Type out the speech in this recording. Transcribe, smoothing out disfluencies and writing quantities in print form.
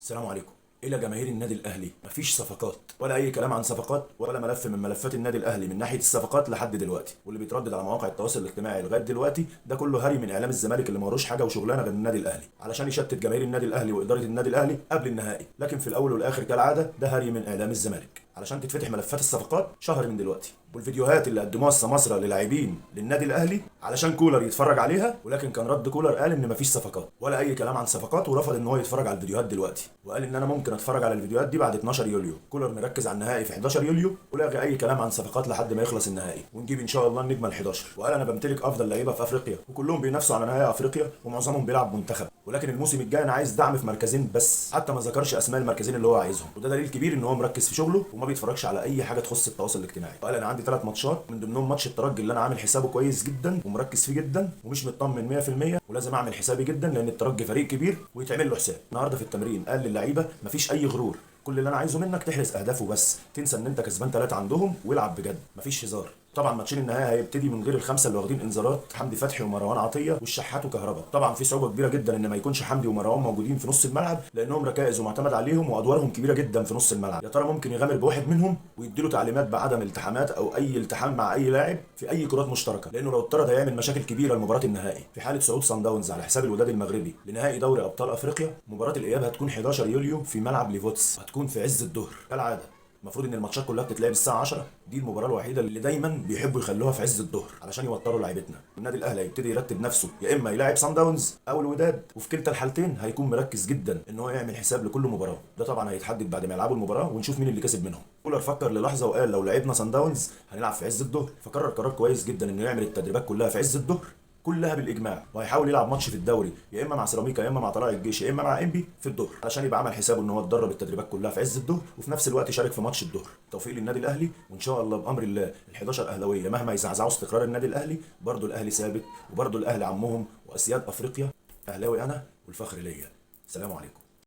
السلام عليكم. الى جماهير النادي الاهلي، مفيش صفقات ولا اي كلام عن صفقات ولا ملف من ملفات النادي الاهلي من ناحيه الصفقات لحد دلوقتي، واللي بيتردد على مواقع التواصل الاجتماعي لغايه دلوقتي ده كله هري من اعلام الزمالك اللي مالوش حاجه وشغلانه غير النادي الاهلي علشان يشتت جماهير النادي الاهلي واداره النادي الاهلي قبل النهائي. لكن في الاول والاخر كالعاده ده هري من اعلام الزمالك علشان تتفتح ملفات الصفقات شهر من دلوقتي، والفيديوهات اللي قدموها السماسره للاعبين للنادي الاهلي علشان كولر يتفرج عليها. ولكن كان رد كولر قال ان مفيش صفقات ولا اي كلام عن صفقات، ورفض ان هو يتفرج على الفيديوهات دلوقتي، وقال ان انا ممكن اتفرج على الفيديوهات دي بعد 12 يوليو. كولر مركز على النهائي في 11 يوليو ولاغي اي كلام عن صفقات لحد ما يخلص النهائي ونجيب ان شاء الله النجمه ال11. وقال انا بمتلك افضل لعيبه في افريقيا وكلهم بينافسوا على نهائي افريقيا ومعظمهم بيلعب منتخب، ولكن الموسم الجاي انا عايز دعم في مركزين بس. حتى ما ذكرش اسماء المركزين اللي هو عايزهم، وده دليل كبير ان هو مركز في شغله وما بيتفرجش على اي حاجه تخص التواصل الاجتماعي. وقال انا عندي 3 ماتشات من ضمنهم ماتش الترجي اللي انا عامل حسابه كويس جدا ومركز فيه جدا ومش مطمن 100%، ولازم اعمل حسابي جدا لان الترجي فريق كبير ويتعمل له حساب. النهارده في التمرين قال للعيبه مفيش اي غرور، كل اللي انا عايزه منك تحرز اهداف وبس، تنسى ان انت كسبان 3 عندهم والعب بجد، مفيش هزار. طبعا ماتشين النهائي هيبتدي من غير الخمسه اللي واخدين انذارات، حمدي فتحي ومروان عطيه والشحات وكهربا. طبعا في صعوبه كبيره جدا ان ما يكونش حمدي ومروان موجودين في نص الملعب لانهم ركائز ومعتمد عليهم وادوارهم كبيره جدا في نص الملعب. يا ترى ممكن يغامر بواحد منهم ويديله تعليمات بعدم التحامات او اي التحام مع اي لاعب في اي كرات مشتركه، لانه لو اتطرد هيعمل مشاكل كبيره لمباراه النهائي. في حاله صعود صن داونز على حساب الوداد المغربي لنهائي دوري ابطال افريقيا، مباراه الاياب هتكون 11 يوليو في ملعب ليفوتس، هتكون في عز الظهر كالعاده. المفروض ان الماتشات كلها بتتلعب الساعه 10، دي المباراه الوحيده اللي دايما بيحبوا يخلوها في عز الظهر علشان يوتروا لعيبتنا. النادي الاهلي هيبتدي يرتب نفسه يا اما يلاعب سان داونز او الوداد، وفي كلتا الحالتين هيكون مركز جدا ان هو يعمل حساب لكل مباراه. ده طبعا هيتحدد بعد ما يلعبوا المباراه ونشوف مين اللي كسب منهم. كولر فكر للحظه وقال لو لعبنا سان داونز هنلعب في عز الظهر، فقرر قرار كويس جدا انه يعمل التدريبات كلها في عز الظهر كلها بالاجماع، وهيحاول يلعب ماتش في الدوري يا اما مع سيراميكا يا اما مع طلائع الجيش يا اما مع انبي في الظهر، عشان يبقى عمل حسابه ان هو اتدرب التدريبات كلها في عز الظهر وفي نفس الوقت يشارك في ماتش الظهر. توفيق للنادي الاهلي، وان شاء الله بامر الله ال11 اهلاويه مهما يزعزعوا استقرار النادي الاهلي برضه الاهلي ثابت، وبرضه الاهلي عمهم واسياد افريقيا. اهلاوي انا والفخر ليا. السلام عليكم.